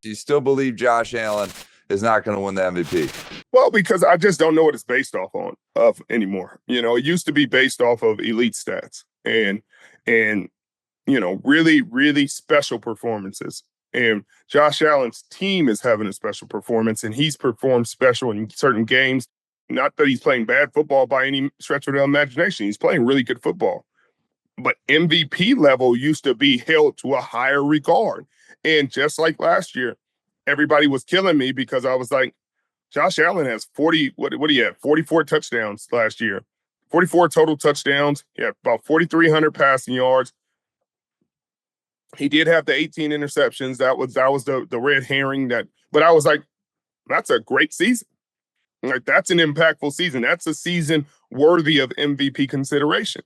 You still believe Josh Allen is not going to win the MVP? Well, because I just don't know what it's based off of anymore. It used to be based off of elite stats and really, really special performances. And Josh Allen's team is having a special performance, and he's performed special in certain games. Not that he's playing bad football by any stretch of the imagination. He's playing really good football. But MVP level used to be held to a higher regard. And just like last year, everybody was killing me because I was like, Josh Allen has 40, what do you have? 44 touchdowns last year. 44 total touchdowns. He had about 4,300 passing yards. He did have the 18 interceptions. That was the red herring but I was like, that's a great season. Like, that's an impactful season. That's a season worthy of MVP consideration.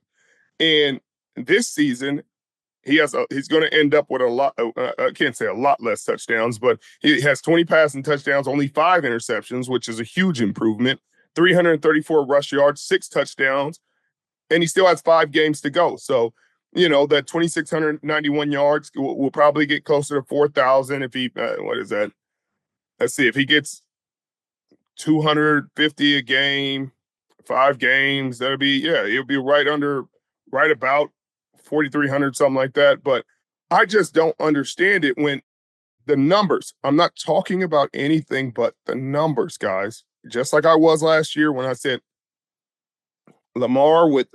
And this season, he's going to end up with a lot. I can't say a lot less touchdowns, but he has 20 passing touchdowns, only 5 interceptions, which is a huge improvement. 334 rush yards, 6 touchdowns, and he still has 5 games to go. So, that 2,691 yards will probably get closer to 4,000 if he. What is that? Let's see if he gets 250 a game, 5 games. It'll be right about 4,300, something like that. But I just don't understand it when the numbers, I'm not talking about anything but the numbers, guys. Just like I was last year when I said Lamar with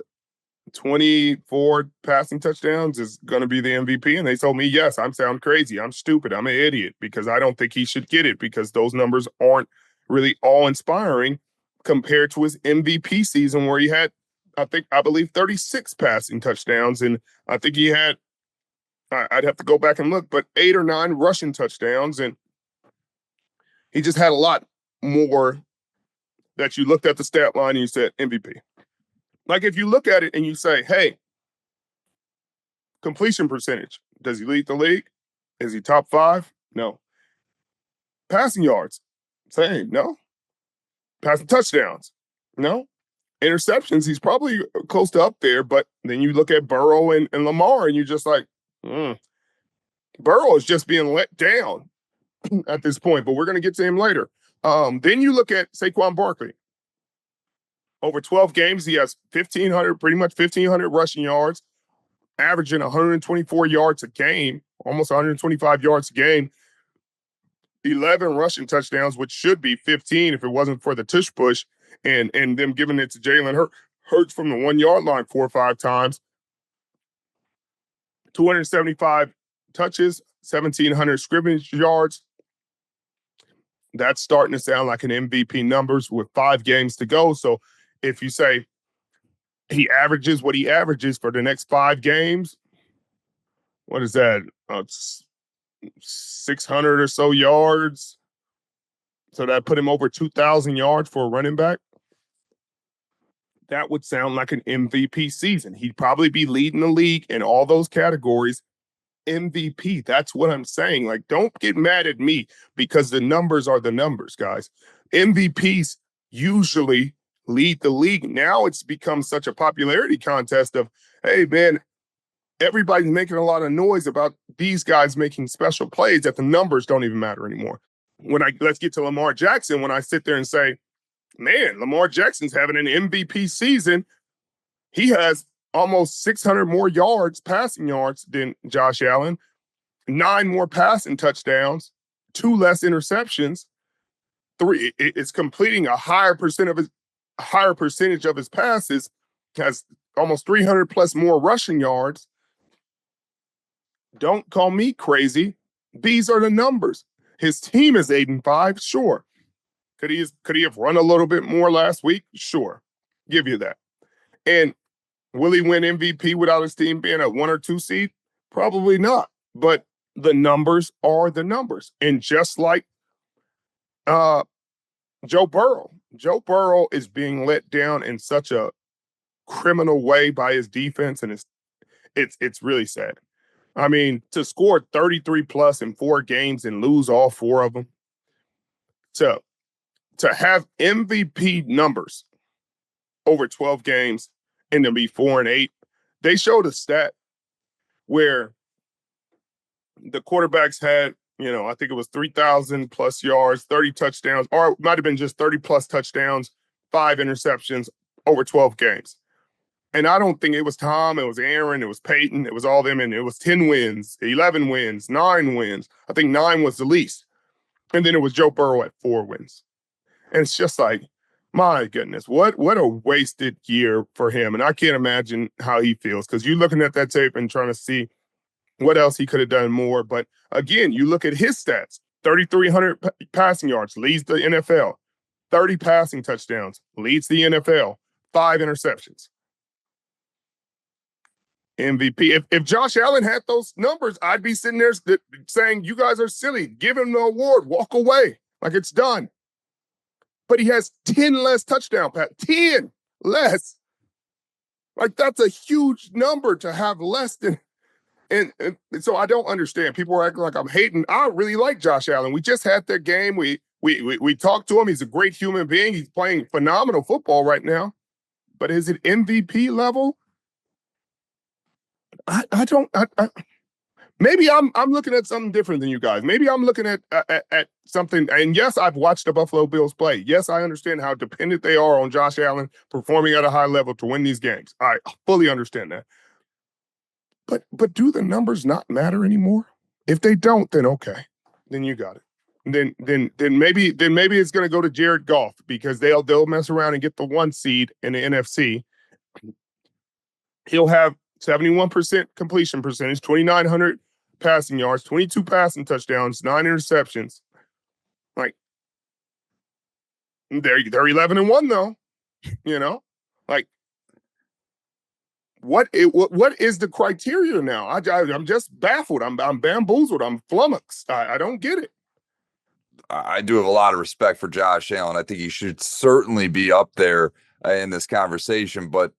24 passing touchdowns is going to be the MVP. And they told me, yes, I sound crazy. I'm stupid. I'm an idiot because I don't think he should get it because those numbers aren't really all-inspiring compared to his MVP season where he had, I believe 36 passing touchdowns. And I think he had, I'd have to go back and look, but 8 or 9 rushing touchdowns. And he just had a lot more that you looked at the stat line and you said MVP. Like, if you look at it and you say, hey, completion percentage, does he lead the league? Is he top 5? No. Passing yards, same, no. Passing touchdowns, no. Interceptions, he's probably close to up there, but then you look at Burrow and Lamar and you're just like, Burrow is just being let down at this point, but we're going to get to him later. Then you look at Saquon Barkley. Over 12 games, he has pretty much 1,500 rushing yards, averaging 124 yards a game, almost 125 yards a game, 11 rushing touchdowns, which should be 15 if it wasn't for the tush push and them giving it to Jalen Hurts from the 1-yard line 4 or 5 times. 275 touches, 1,700 scrimmage yards. That's starting to sound like an MVP numbers with 5 games to go. So if you say he averages what he averages for the next 5 games, what is that? 600 or so yards. So that put him over 2,000 yards for a running back. That would sound like an MVP season. He'd probably be leading the league in all those categories. MVP. That's what I'm saying. Like, don't get mad at me because the numbers are the numbers, guys. MVPs usually lead the league. Now it's become such a popularity contest of, hey, man, everybody's making a lot of noise about these guys making special plays that the numbers don't even matter anymore. Let's get to Lamar Jackson. When I sit there and say, man, Lamar Jackson's having an MVP season, he has almost 600 more passing yards than Josh Allen, 9 more passing touchdowns, 2 less interceptions, 3. It's completing a higher percentage of his passes, has almost 300 plus more rushing yards. Don't call me crazy. These are the numbers. His team is 8-5, sure. Could he have run a little bit more last week? Sure. Give you that. And will he win MVP without his team being a 1 or 2 seed? Probably not. But the numbers are the numbers. And just like Joe Burrow is being let down in such a criminal way by his defense, and it's really sad. I mean, to score 33 plus in 4 games and lose all 4 of them, to have MVP numbers over 12 games and to be 4-8, they showed a stat where the quarterbacks had I think it was 3,000 plus yards, 30 touchdowns, or it might have been just 30 plus touchdowns, 5 interceptions over 12 games. And I don't think it was Tom, it was Aaron, it was Peyton, it was all them, and it was 10 wins, 11 wins, 9 wins. I think 9 was the least. And then it was Joe Burrow at 4 wins. And it's just like, my goodness, what a wasted year for him. And I can't imagine how he feels, because you're looking at that tape and trying to see what else he could have done more. But again, you look at his stats, 3,300 passing yards, leads the NFL, 30 passing touchdowns, leads the NFL, 5 interceptions. MVP. If Josh Allen had those numbers, I'd be sitting there saying, you guys are silly. Give him the award. Walk away. Like, it's done. But he has 10 less touchdown passes. 10 less. Like, that's a huge number to have less than. And so I don't understand. People are acting like I'm hating. I really like Josh Allen. We just had that game. We talked to him. He's a great human being. He's playing phenomenal football right now. But is it MVP level? I don't. Maybe I'm looking at something different than you guys. Maybe I'm looking at something. And yes, I've watched the Buffalo Bills play. Yes, I understand how dependent they are on Josh Allen performing at a high level to win these games. I fully understand that. But do the numbers not matter anymore? If they don't, then okay, then you got it. Then maybe it's going to go to Jared Goff, because they'll mess around and get the 1 seed in the NFC. He'll have 71% completion percentage, 2,900 passing yards, 22 passing touchdowns, 9 interceptions. Like, they're 11-1 though, Like, what is the criteria now? I'm just baffled. I'm bamboozled. I'm flummoxed. I don't get it. I do have a lot of respect for Josh Allen. I think he should certainly be up there in this conversation. But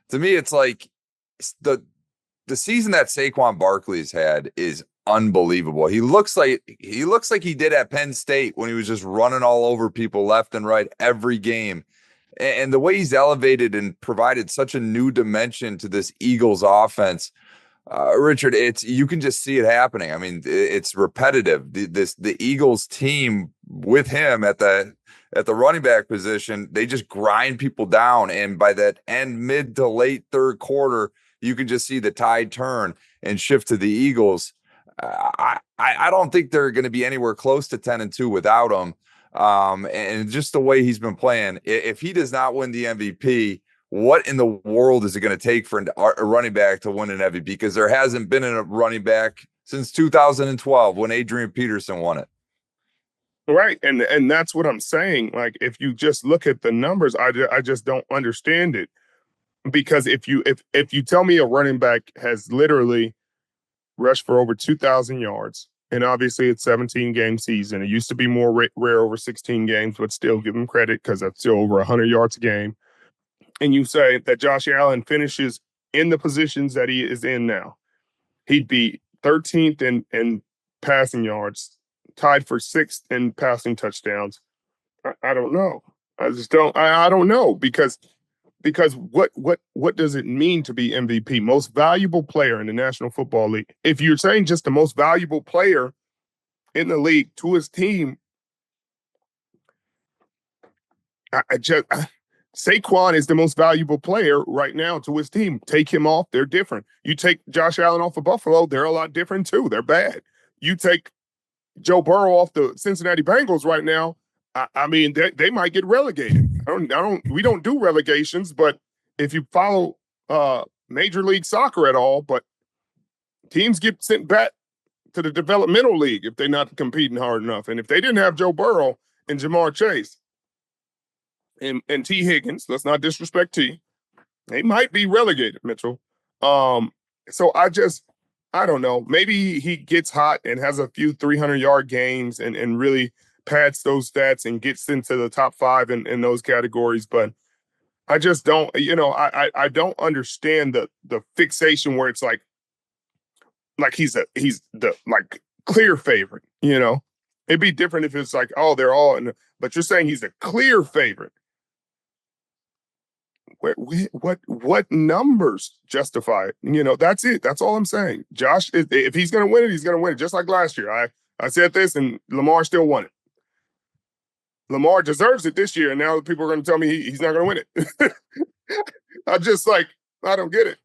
to me, it's like the season that Saquon Barkley's had is unbelievable. He looks like he did at Penn State when he was just running all over people left and right every game. And the way he's elevated and provided such a new dimension to this Eagles offense, Richard, you can just see it happening. I mean, it's repetitive. The Eagles team with him at the running back position, they just grind people down. And by that mid to late third quarter, you can just see the tide turn and shift to the Eagles. I don't think they're going to be anywhere close to 10-2 without him. And just the way he's been playing, if he does not win the MVP, what in the world is it going to take for a running back to win an MVP? Because there hasn't been a running back since 2012 when Adrian Peterson won it. Right. And that's what I'm saying. Like, if you just look at the numbers, I just don't understand it. Because if you tell me a running back has literally rushed for over 2,000 yards, and obviously it's 17-game season. It used to be more rare over 16 games, but still give him credit because that's still over 100 yards a game. And you say that Josh Allen finishes in the positions that he is in now, he'd be 13th in passing yards, tied for 6th in passing touchdowns. I don't know. I just don't. I don't know, because what does it mean to be MVP? Most valuable player in the National Football League. If you're saying just the most valuable player in the league to his team, Saquon is the most valuable player right now to his team. Take him off, they're different. You take Josh Allen off of Buffalo, they're a lot different too. They're bad. You take Joe Burrow off the Cincinnati Bengals right now, I mean, they might get relegated. We don't do relegations, but if you follow Major League Soccer at all, but teams get sent back to the developmental league if they're not competing hard enough. And if they didn't have Joe Burrow and Jamar Chase and T. Higgins, let's not disrespect T, they might be relegated, Mitchell. So I don't know. Maybe he gets hot and has a few 300-yard games and really pads those stats and gets into the top 5 in those categories. But I just don't, I don't understand the fixation where it's like he's the like clear favorite, It'd be different if it's like, oh, they're all but you're saying he's a clear favorite. What numbers justify it? That's it. That's all I'm saying. Josh, if he's going to win it, he's going to win it. Just like last year. I said this, and Lamar still won it. Lamar deserves it this year, and now people are going to tell me he's not going to win it. I don't get it.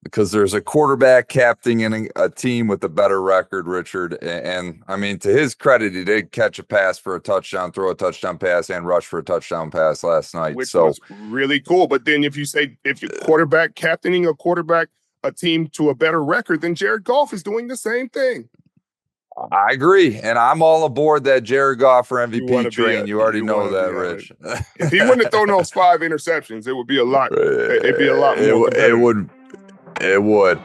Because there's a quarterback captaining a team with a better record, Richard. And I mean, to his credit, he did catch a pass for a touchdown, throw a touchdown pass, and rush for a touchdown pass last night. Which was really cool. But then if you're quarterback captaining a team to a better record, then Jared Goff is doing the same thing. I agree. And I'm all aboard that Jared Goff for MVP train. You already know that, Rich. If he wouldn't have thrown those 5 interceptions, it would be a lot. It'd be a lot more. It would.